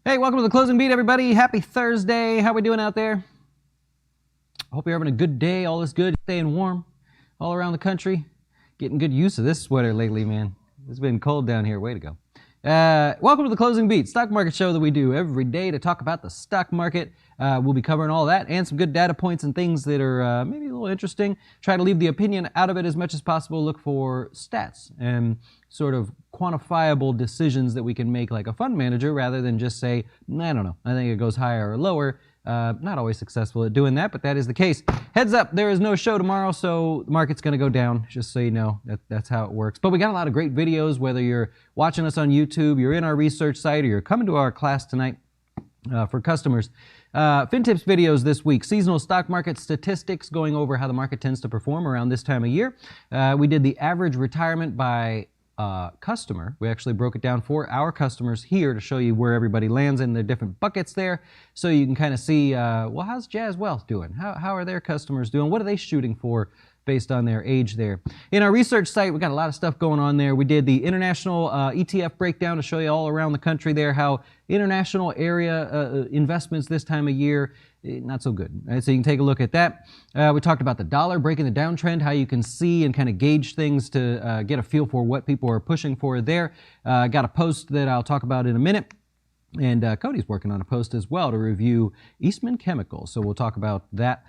Hey, welcome to the Closing Beat, everybody. Happy Thursday. How we doing out there? I hope you're having a good day. All is good. Staying warm all around the country. Getting good use of this sweater lately, man. It's been cold down here. Way to go. Welcome to the Closing Beat, stock market show that we do every day to talk about the stock market. We'll be covering all that and some good data points and things that are maybe a little interesting. Try to leave the opinion out of it as much as possible. Look for stats and sort of quantifiable decisions that we can make like a fund manager rather than just say, I don't know, I think it goes higher or lower. Not always successful at doing that, but that is the case. Heads up, there is no show tomorrow, so the market's going to go down, just so you know. That's how it works. But we got a lot of great videos, whether you're watching us on YouTube, you're in our research site, or you're coming to our class tonight for customers. FinTips videos this week, seasonal stock market statistics, going over how the market tends to perform around this time of year. We did the average retirement by customer. We actually broke it down for our customers here to show you where everybody lands in their different buckets there, so you can kind of see, well, how's Jazz Wealth doing? How are their customers doing? What are they shooting for based on their age there? In our research site, we got a lot of stuff going on there. We did the international ETF breakdown to show you all around the country there how international area investments this time of year, not so good. Right? So you can take a look at that. We talked about the dollar, breaking the downtrend, how you can see and kind of gauge things to get a feel for what people are pushing for there. Got a post that I'll talk about in a minute. And Cody's working on a post as well to review Eastman Chemical. So we'll talk about that.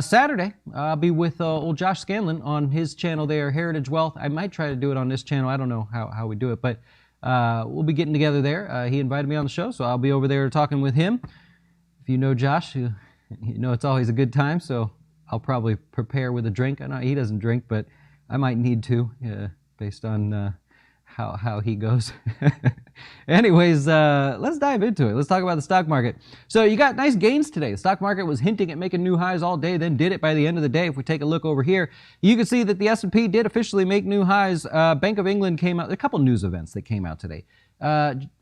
Saturday, I'll be with old Josh Scanlon on his channel there, Heritage Wealth. I might try to do it on this channel. I don't know how we do it, but we'll be getting together there. He invited me on the show, so I'll be over there talking with him. If you know Josh, you know it's always a good time, so I'll probably prepare with a drink. I know he doesn't drink, but I might need to based on how he goes. Anyways, let's dive into it. Let's talk about the stock market. So you got nice gains today. The stock market was hinting at making new highs all day, then did it by the end of the day. If we take a look over here, you can see that the S&P did officially make new highs. Bank of England came out, a couple news events that came out today.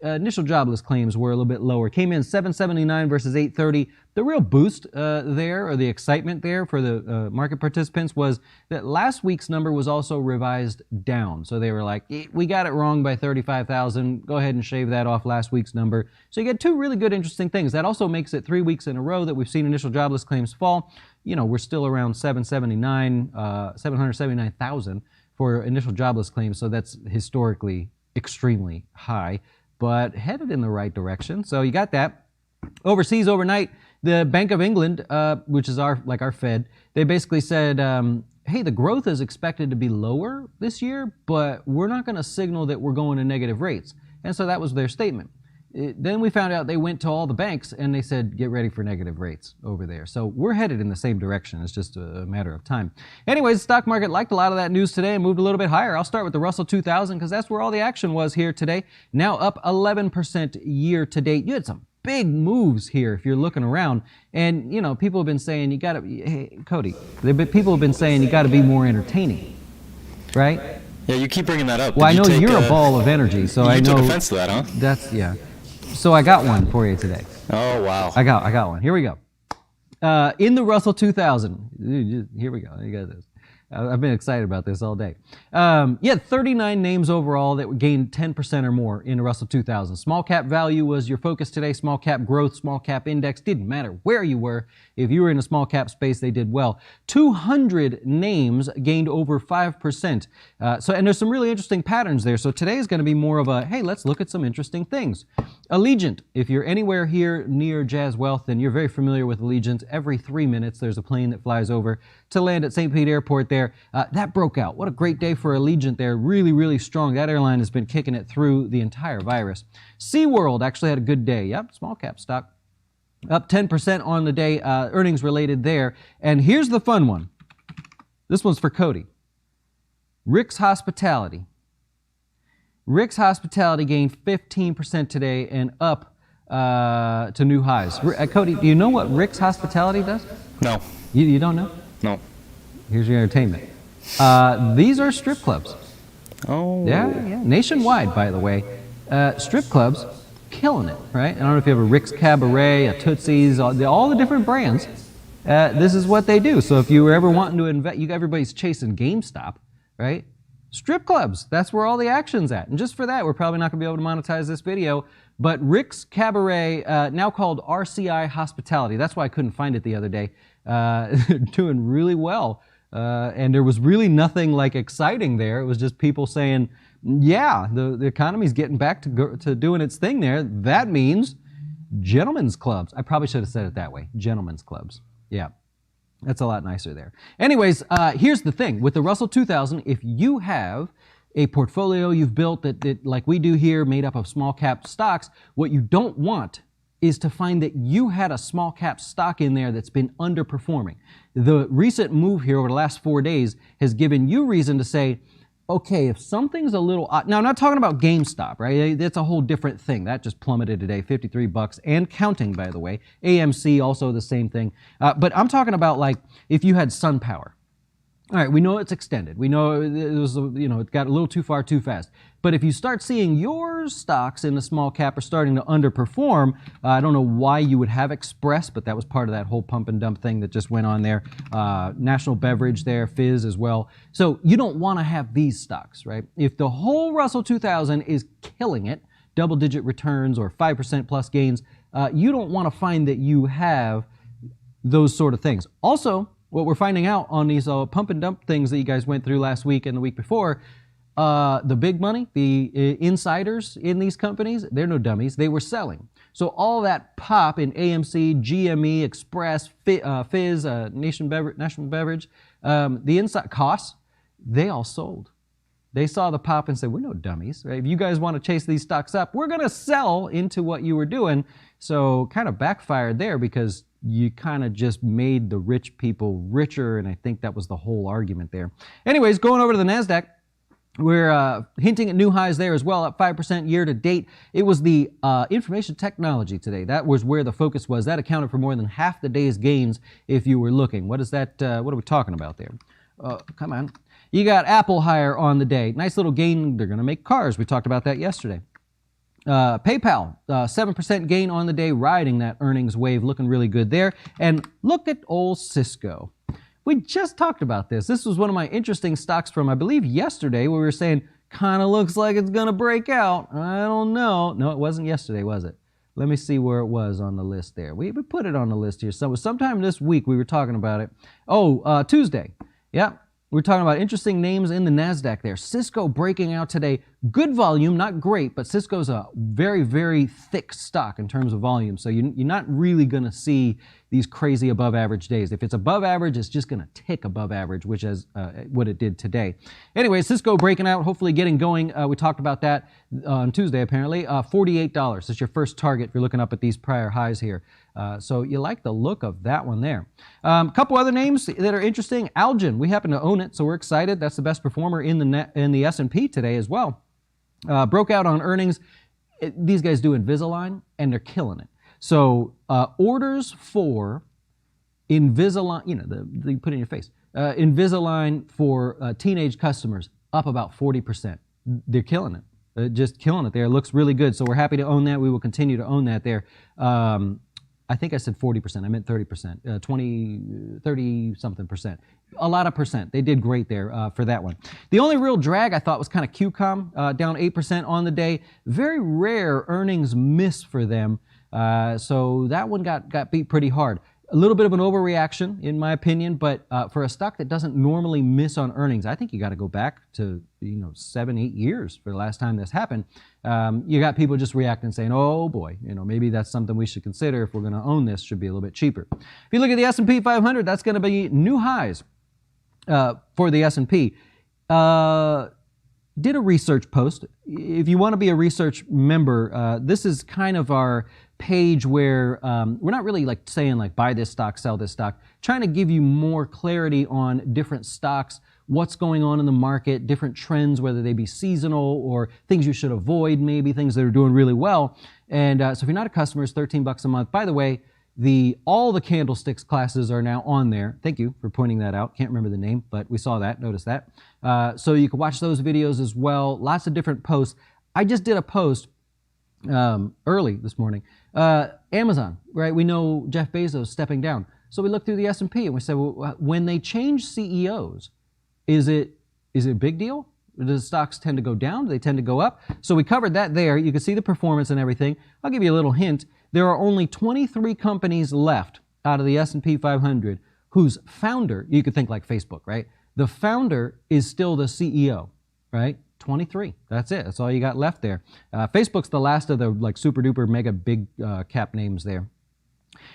Initial jobless claims were a little bit lower. Came in 779 versus 830. The real boost there, or the excitement there for the market participants, was that last week's number was also revised down. So they were like, we got it wrong by 35,000. Go ahead and shave that off last week's number. So you get two really good, interesting things. That also makes it 3 weeks in a row that we've seen initial jobless claims fall. You know, we're still around 779,000 for initial jobless claims. So that's historically extremely high, but headed in the right direction. So you got that. Overseas overnight, the Bank of England, which is our Fed, they basically said, hey, the growth is expected to be lower this year, but we're not going to signal that we're going to negative rates. And so that was their statement. Then we found out they went to all the banks and they said, get ready for negative rates over there. So we're headed in the same direction. It's just a matter of time. Anyways, the stock market liked a lot of that news today and moved a little bit higher. I'll start with the Russell 2000 because that's where all the action was here today. Now up 11% year to date. You had some big moves here if you're looking around. And, you know, people have been saying, hey, Cody, people have been saying you got to be more entertaining, right? Yeah, you keep bringing that up. Well, I know you're a ball of energy, so I know. You took offense to that, huh? Yeah. So I got one for you today. Oh, wow. I got one. Here we go. In the Russell 2000. Here we go. You got this. I've been excited about this all day. You had 39 names overall that gained 10% or more in the Russell 2000. Small cap value was your focus today. Small cap growth, small cap index. Didn't matter where you were. If you were in a small cap space, they did well. 200 names gained over 5%. And there's some really interesting patterns there. So today is going to be more of a, hey, let's look at some interesting things. Allegiant. If you're anywhere here near Jazz Wealth, then you're very familiar with Allegiant. Every 3 minutes, there's a plane that flies over to land at St. Pete Airport there. That broke out. What a great day for Allegiant there. Really, really strong. That airline has been kicking it through the entire virus. SeaWorld actually had a good day. Yep, small cap stock. Up 10% on the day, earnings related there. And here's the fun one. This one's for Cody. Rick's Hospitality. Rick's Hospitality gained 15% today and up to new highs. Cody, do you know what Rick's Hospitality does? No. You don't know? No. Here's your entertainment. These are strip clubs. Oh. Yeah. Nationwide, by the way. Strip clubs, killing it, right? I don't know if you have a Rick's Cabaret, a Tootsie's, all the different brands. This is what they do. So if you were ever wanting to invest, everybody's chasing GameStop, right? Strip clubs, that's where all the action's at. And just for that, we're probably not going to be able to monetize this video. But Rick's Cabaret, now called RCI Hospitality, that's why I couldn't find it the other day, doing really well. And there was really nothing like exciting there. It was just people saying, yeah, the economy's getting back to doing its thing there. That means gentlemen's clubs. I probably should have said it that way, gentlemen's clubs. Yeah. That's a lot nicer there. Anyways, here's the thing. With the Russell 2000, if you have a portfolio you've built that like we do here, made up of small cap stocks, what you don't want is to find that you had a small cap stock in there that's been underperforming. The recent move here over the last 4 days has given you reason to say, okay, if something's a little odd, now I'm not talking about GameStop, right? That's a whole different thing. That just plummeted today, 53 bucks and counting, by the way. AMC, also the same thing. But I'm talking about like if you had SunPower. All right, we know it's extended. We know it was, it got a little too far too fast. But if you start seeing your stocks in the small cap are starting to underperform, I don't know why you would have Express, but that was part of that whole pump and dump thing that just went on there. National Beverage there, Fizz as well. So you don't want to have these stocks, right? If the whole Russell 2000 is killing it, double-digit returns or 5% plus gains, you don't want to find that you have those sort of things. Also, what we're finding out on these pump and dump things that you guys went through last week and the week before, the big money, the insiders in these companies, they're no dummies. They were selling. So all that pop in AMC, GME, Express, Fizz, National Beverage, the inside costs, they all sold. They saw the pop and said, we're no dummies. Right? If you guys want to chase these stocks up, we're going to sell into what you were doing. So kind of backfired there because you kind of just made the rich people richer, and I think that was the whole argument there. Anyways, going over to the NASDAQ, we're hinting at new highs there as well, up 5% year to date. It was the information technology today. That was where the focus was. That accounted for more than half the day's gains if you were looking. What is that? What are we talking about there? Come on. You got Apple higher on the day. Nice little gain. They're going to make cars. We talked about that yesterday. PayPal, 7% gain on the day, riding that earnings wave, looking really good there. And look at old Cisco. We just talked about this. This was one of my interesting stocks from, I believe, yesterday, where we were saying, kind of looks like it's going to break out. I don't know. No, it wasn't yesterday, was it? Let me see where it was on the list there. We put it on the list here. So sometime this week we were talking about it. Oh, Tuesday. Yeah. We're talking about interesting names in the NASDAQ there. Cisco breaking out today. Good volume, not great, but Cisco's a very, very thick stock in terms of volume. So you're not really going to see these crazy above average days. If it's above average, it's just going to tick above average, which is what it did today. Anyway, Cisco breaking out, hopefully getting going. We talked about that on Tuesday, apparently. $48 is your first target if you're looking up at these prior highs here. So you like the look of that one there. A couple other names that are interesting. Algen, we happen to own it, so we're excited. That's the best performer in the S&P today as well. Broke out on earnings. These guys do Invisalign, and they're killing it. So orders for Invisalign, you put it in your face, Invisalign for teenage customers up about 40%. They're killing it. Just killing it there. It looks really good. So we're happy to own that. We will continue to own that there. I think I said 40%. I meant 30%, 30-something percent. A lot of percent. They did great there for that one. The only real drag I thought was kind of QCOM, down 8% on the day. Very rare earnings miss for them. So that one got beat pretty hard. A little bit of an overreaction, in my opinion, but for a stock that doesn't normally miss on earnings, I think you got to go back to 7-8 years for the last time this happened. You got people just reacting, saying, "Oh boy, maybe that's something we should consider if we're going to own this. Should be a little bit cheaper." If you look at the S&P 500, that's going to be new highs for the S&P. Did a research post. If you want to be a research member, this is kind of our page where we're not really saying buy this stock, sell this stock, trying to give you more clarity on different stocks, what's going on in the market, different trends, whether they be seasonal or things you should avoid, maybe things that are doing really well. And so if you're not a customer, it's $13 a month. By the way, all the candlesticks classes are now on there. Thank you for pointing that out. Can't remember the name, but we saw that, noticed that. So you can watch those videos as well. Lots of different posts. I just did a post early this morning. Amazon, right? We know Jeff Bezos stepping down. So we looked through the S&P and we said, well, when they change CEOs, is it a big deal? Does stocks tend to go down? Do they tend to go up? So we covered that there. You can see the performance and everything. I'll give you a little hint. There are only 23 companies left out of the S&P 500 whose founder, you could think like Facebook, right? The founder is still the CEO, right? 23. That's it. That's all you got left there. Facebook's the last of the like super duper mega big cap names there.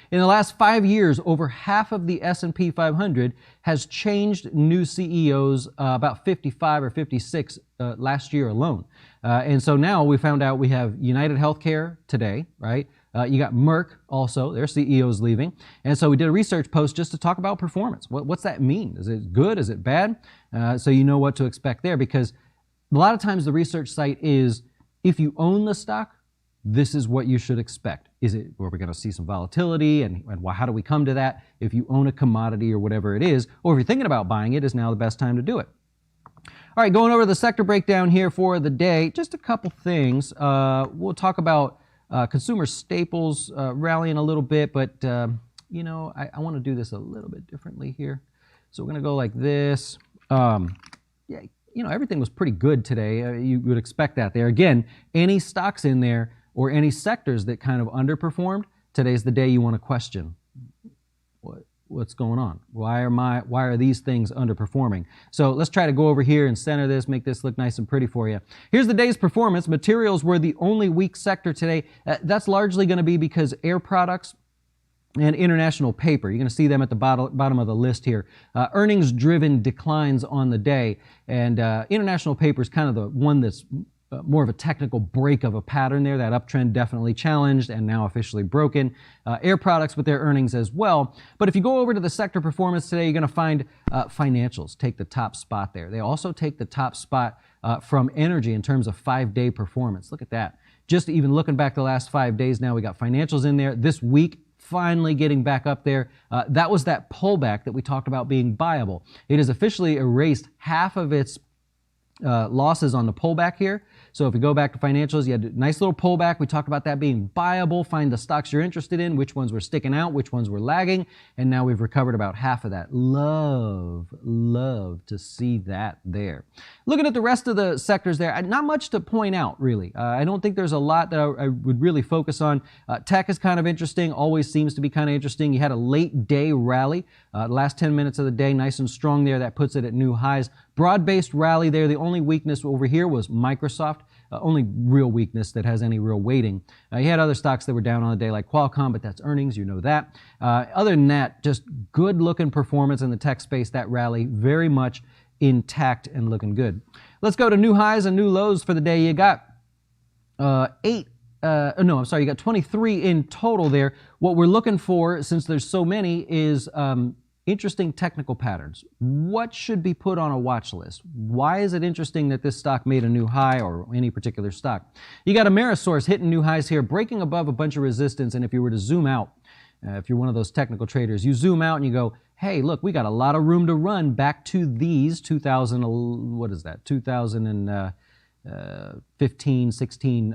In the last 5 years, over half of the S&P 500 has changed new CEOs, about 55 or 56 last year alone. And so now we found out we have United Healthcare today, right? You got Merck also, their CEO's leaving. And so we did a research post just to talk about performance. What's that mean? Is it good? Is it bad? So you know what to expect there, because a lot of times the research site is, if you own the stock, this is what you should expect. Are we going to see some volatility, and how do we come to that? If you own a commodity or whatever it is, or if you're thinking about buying it, is now the best time to do it. All right, going over the sector breakdown here for the day, just a couple things. We'll talk about consumer staples rallying a little bit, but I want to do this a little bit differently here. So we're going to go like this. Everything was pretty good today. You would expect that there. Again, any stocks in there or any sectors that kind of underperformed, today's the day you want to question what's going on. Why are these things underperforming? So let's try to go over here and center this, make this look nice and pretty for you. Here's the day's performance. Materials were the only weak sector today. That's largely going to be because air products and international paper. You're going to see them at the bottom of the list here. Earnings-driven declines on the day, and international paper is kind of the one that's more of a technical break of a pattern there. That uptrend definitely challenged and now officially broken. Air products with their earnings as well. But if you go over to the sector performance today, you're going to find financials take the top spot there. They also take the top spot from energy in terms of 5-day performance. Look at that. Just even looking back the last 5 days now, we got financials in there. This week, finally getting back up there. That was that pullback that we talked about being buyable. It has officially erased half of its losses on the pullback here. So if you go back to financials, you had a nice little pullback. We talked about that being buyable. Find the stocks you're interested in, which ones were sticking out, which ones were lagging, and now we've recovered about half of that. Love to see that there. Looking at the rest of the sectors there, not much to point out, really. I don't think there's a lot that I would really focus on. Tech is kind of interesting, always seems to be kind of interesting. You had a late day rally. Last 10 minutes of the day, nice and strong there. That puts it at new highs. Broad-based rally there. The only weakness over here was Microsoft. Only real weakness that has any real weighting. You had other stocks that were down on the day like Qualcomm, but that's earnings, you know that. Other than that, just good-looking performance in the tech space. That rally very much intact and looking good. Let's go to new highs and new lows for the day. You got you got 23 in total there. What we're looking for, since there's so many, is interesting technical patterns. What should be put on a watch list? Why is it interesting that this stock made a new high, or any particular stock? You got Amerisource hitting new highs here, breaking above a bunch of resistance, and if you were to zoom out, if you're one of those technical traders, you zoom out and you go, hey, look, we got a lot of room to run back to these 2015, 16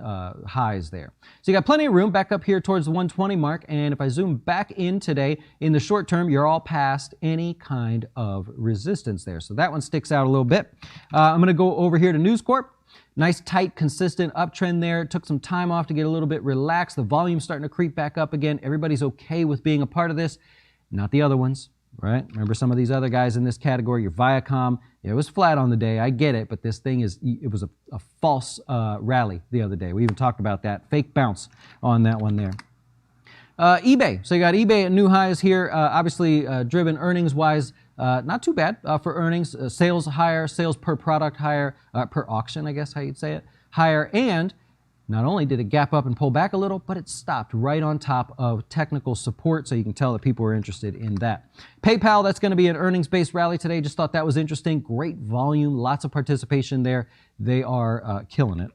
highs there. So you got plenty of room back up here towards the 120 mark, and if I zoom back in today, in the short term, you're all past any kind of resistance there. So that one sticks out a little bit. I'm going to go over here to News Corp. Nice, tight, consistent uptrend there. Took some time off to get a little bit relaxed. The volume's starting to creep back up again. Everybody's okay with being a part of this. Not the other ones, right? Remember some of these other guys in this category, your Viacom. It was flat on the day, I get it, but this thing it was a false rally the other day. We even talked about that. Fake bounce on that one there. eBay. So you got eBay at new highs here, obviously driven earnings-wise. Not too bad for earnings. Sales higher, sales per product higher, per auction, I guess how you'd say it, higher. And not only did it gap up and pull back a little, but it stopped right on top of technical support, so you can tell that people are interested in that. PayPal, that's going to be an earnings-based rally today. Just thought that was interesting. Great volume, lots of participation there. They are killing it,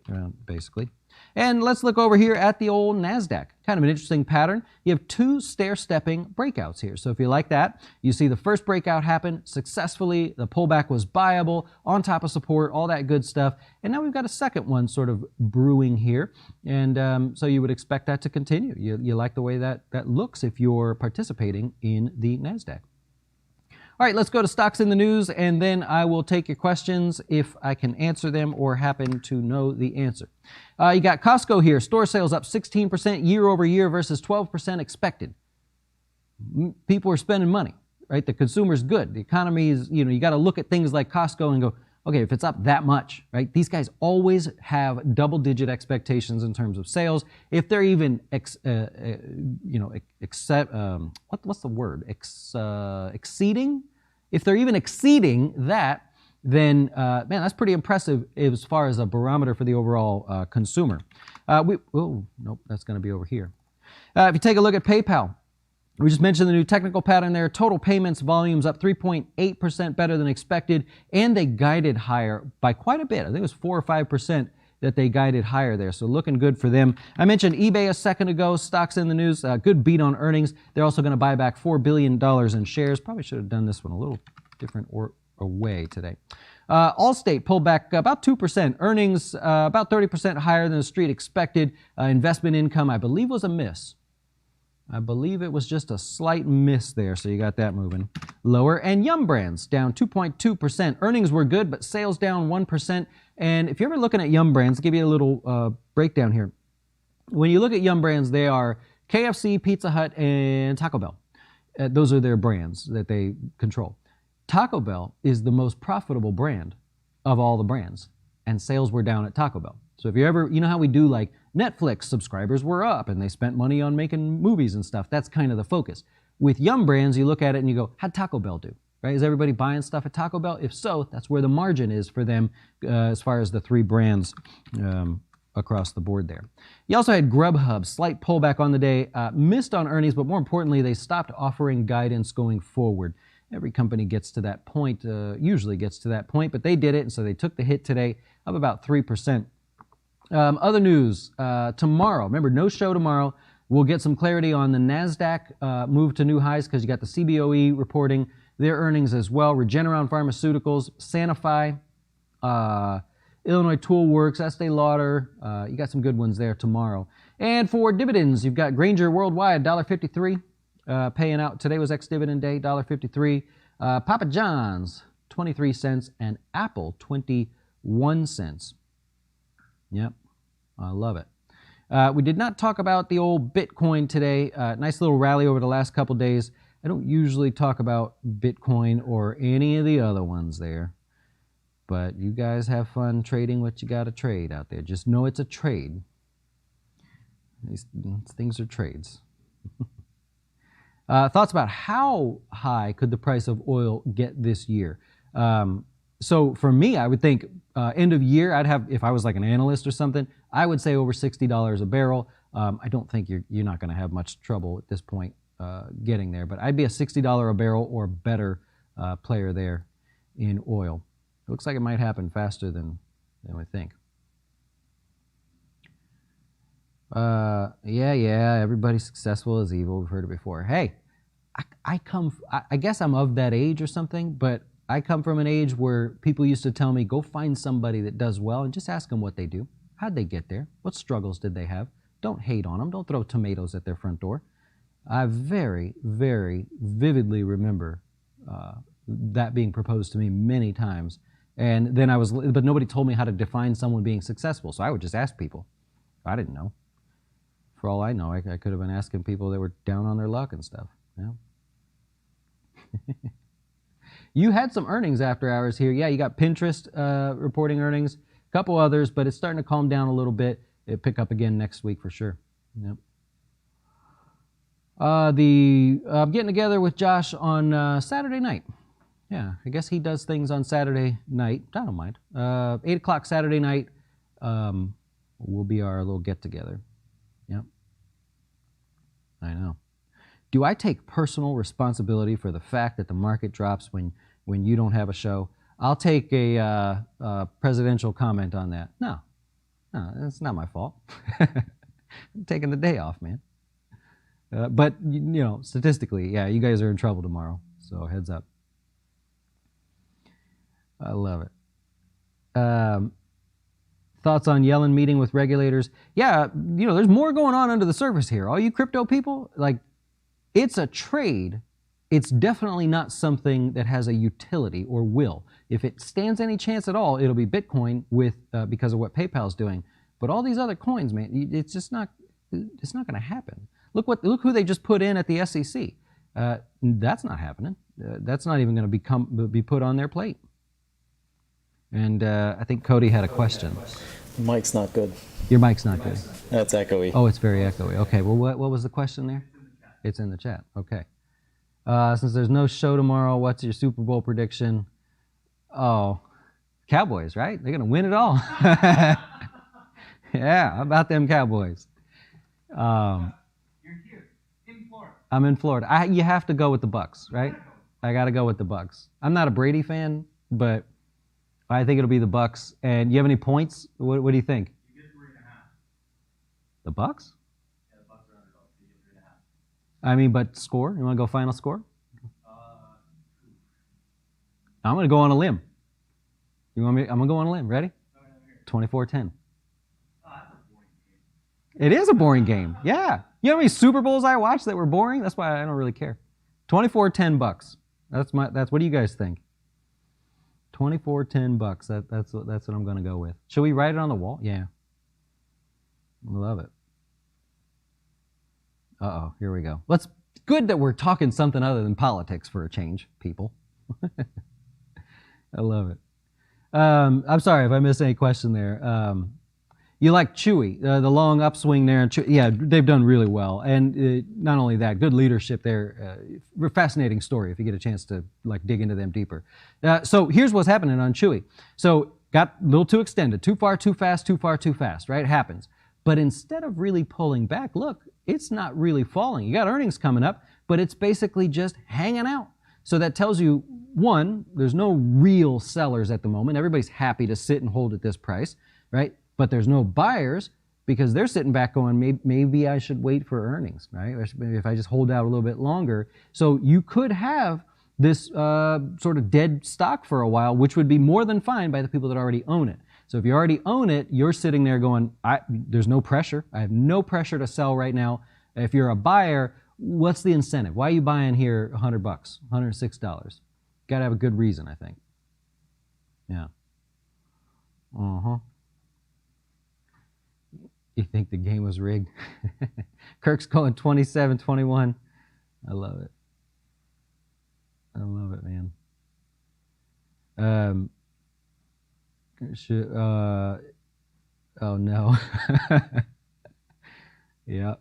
basically. And let's look over here at the old NASDAQ. Kind of an interesting pattern. You have two stair-stepping breakouts here. So if you like that, you see the first breakout happen successfully. The pullback was buyable, on top of support, all that good stuff. And now we've got a second one sort of brewing here. And so you would expect that to continue. You like the way that looks if you're participating in the NASDAQ. All right, let's go to stocks in the news, and then I will take your questions if I can answer them or happen to know the answer. You got Costco here. Store sales up 16% year over year versus 12% expected. People are spending money, right? The consumer's good. The economy is, you got to look at things like Costco and go, okay, if it's up that much, right? These guys always have double-digit expectations in terms of sales. If they're even, exceeding? If they're even exceeding that, then, man, that's pretty impressive as far as a barometer for the overall consumer. Nope, that's going to be over here. If you take a look at PayPal, we just mentioned the new technical pattern there. Total payments volumes up 3.8% better than expected, and they guided higher by quite a bit. I think it was 4 or 5% that they guided higher there, so looking good for them. I mentioned eBay a second ago. Stocks in the news, good beat on earnings. They're also going to buy back $4 billion in shares. Probably should have done this one a little different way today. Allstate pulled back about 2%. Earnings about 30% higher than the street expected. Investment income, I believe, was a miss. I believe it was just a slight miss there, so you got that moving lower. And Yum Brands down 2.2%. Earnings were good, but sales down 1%. And if you're ever looking at Yum Brands, I'll give you a little breakdown here. When you look at Yum Brands, they are KFC, Pizza Hut, and Taco Bell. Those are their brands that they control. Taco Bell is the most profitable brand of all the brands, and sales were down at Taco Bell. So if you ever, how we do like Netflix subscribers were up and they spent money on making movies and stuff. That's kind of the focus. With Yum Brands, you look at it and you go, how'd Taco Bell do? Right? Is everybody buying stuff at Taco Bell? If so, that's where the margin is for them as far as the three brands across the board there. You also had Grubhub, slight pullback on the day, missed on earnings, but more importantly, they stopped offering guidance going forward. Every company gets to that point, usually gets to that point, but they did it, and so they took the hit today, up about 3%. Other news, tomorrow, remember, no show tomorrow. We'll get some clarity on the NASDAQ move to new highs because you got the CBOE reporting their earnings as well. Regeneron Pharmaceuticals, Sanofi, Illinois Tool Works, Estee Lauder. You got some good ones there tomorrow. And for dividends, you've got Grainger Worldwide, $1.53, paying out. Today was ex-dividend day, $1.53. Papa John's, 23 cents, and Apple, 21 cents. Yep, I love it. We did not talk about the old Bitcoin today. Nice little rally over the last couple days. I don't usually talk about Bitcoin or any of the other ones there, but you guys have fun trading what you got to trade out there. Just know it's a trade. These things are trades. Thoughts about how high could the price of oil get this year? So for me, I would think end of year, I'd have, if I was like an analyst or something, I would say over $60 a barrel. I don't think you're not going to have much trouble at this point getting there, but I'd be a $60 a barrel or better player there in oil. It looks like it might happen faster than we think. Yeah, everybody successful is evil. We've heard it before. Hey, I guess I'm of that age or something, but I come from an age where people used to tell me, go find somebody that does well and just ask them what they do. How'd they get there? What struggles did they have? Don't hate on them. Don't throw tomatoes at their front door. I very, very vividly remember that being proposed to me many times. And then but nobody told me how to define someone being successful. So I would just ask people. I didn't know. For all I know, I could have been asking people that were down on their luck and stuff. Yeah. You had some earnings after hours here. Yeah, you got Pinterest reporting earnings, a couple others, but it's starting to calm down a little bit. It'll pick up again next week for sure. Yep. I'm getting together with Josh on Saturday night. Yeah, I guess he does things on Saturday night. I don't mind. 8 o'clock Saturday night will be our little get-together. Yep. I know. Do I take personal responsibility for the fact that the market drops when you don't have a show? I'll take a presidential comment on that. No, No, it's not my fault. I'm taking the day off, man. But, statistically, yeah, you guys are in trouble tomorrow. So heads up. I love it. Thoughts on Yellen meeting with regulators? Yeah, there's more going on under the surface here. All you crypto people, it's a trade. It's definitely not something that has a utility or will. If it stands any chance at all, it'll be Bitcoin because of what PayPal's doing. But all these other coins, man, it's just not. It's not going to happen. Look who they just put in at the SEC. That's not happening. That's not even going to be put on their plate. And I think Cody had a question. Mic's not good. Your mic's not good. That's echoey. Oh, it's very echoey. Okay, well, what was the question there? It's in the chat. Okay. Since there's no show tomorrow, what's your Super Bowl prediction? Oh, Cowboys, right? They're going to win it all. Yeah, how about them Cowboys? You're here, in Florida. I'm in Florida. You have to go with the Bucks, right? I got to go with the Bucks. I'm not a Brady fan, but I think it'll be the Bucks. And you have any points? What do you think? You get 3.5. The Bucks? Yeah, the Bucks are underdogs, so you get 3.5. I mean, but score? You want to go final score? I'm going to go on a limb. You want me? I'm going to go on a limb. Ready? 24-10. It is a boring game. Yeah. You know how many Super Bowls I watched that were boring? That's why I don't really care. 24-10 Bucks. That's what do you guys think? 24-10 Bucks. That's what I'm going to go with. Should we write it on the wall? Yeah. I love it. Uh-oh, here we go. Good that we're talking something other than politics for a change, people. I love it. I'm sorry if I missed any question there. You like Chewy, the long upswing there. Yeah, they've done really well. And not only that, good leadership there. Fascinating story if you get a chance to dig into them deeper. So here's what's happening on Chewy. So got a little too extended, too far, too fast, right? It happens. But instead of really pulling back, look, it's not really falling. You got earnings coming up, but it's basically just hanging out. So that tells you, one, there's no real sellers at the moment. Everybody's happy to sit and hold at this price, right? But there's no buyers because they're sitting back going, maybe I should wait for earnings, right? Maybe if I just hold out a little bit longer. So you could have this sort of dead stock for a while, which would be more than fine by the people that already own it. So if you already own it, you're sitting there going, there's no pressure. I have no pressure to sell right now. If you're a buyer, what's the incentive? Why are you buying here $100, $106? Got to have a good reason, I think. Yeah. Uh-huh. You think the game was rigged? Kirk's going 27-21. I love it. I love it, man. Oh no. Yeah.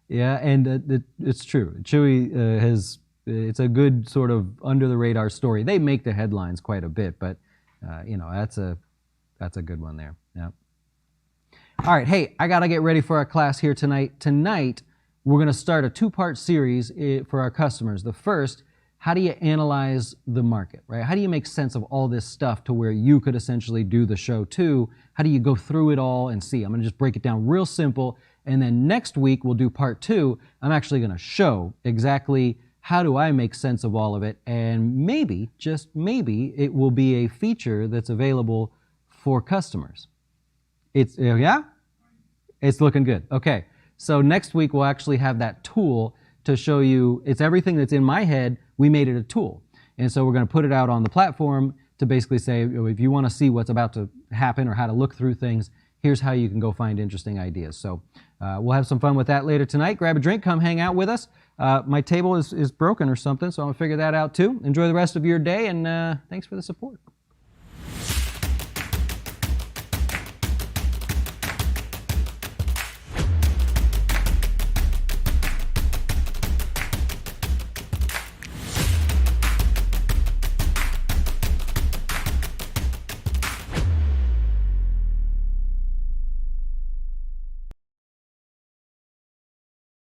Yeah, and it's true. Chewy it's a good sort of under the radar story. They make the headlines quite a bit, but that's a good one there. Yeah. All right, hey, I got to get ready for our class here tonight. Tonight, we're going to start a two-part series for our customers. The first, how do you analyze the market, right? How do you make sense of all this stuff to where you could essentially do the show too? How do you go through it all and see? I'm going to just break it down real simple, and then next week we'll do part 2. I'm actually going to show exactly how do I make sense of all of it, and maybe, just maybe, it will be a feature that's available for customers. Yeah? It's looking good. Okay. So next week we'll actually have that tool to show you, it's everything that's in my head, we made it a tool. And so we're going to put it out on the platform to basically say, if you want to see what's about to happen or how to look through things, here's how you can go find interesting ideas. So we'll have some fun with that later tonight. Grab a drink, come hang out with us. My table is broken or something, so I'm going to figure that out too. Enjoy the rest of your day, and thanks for the support.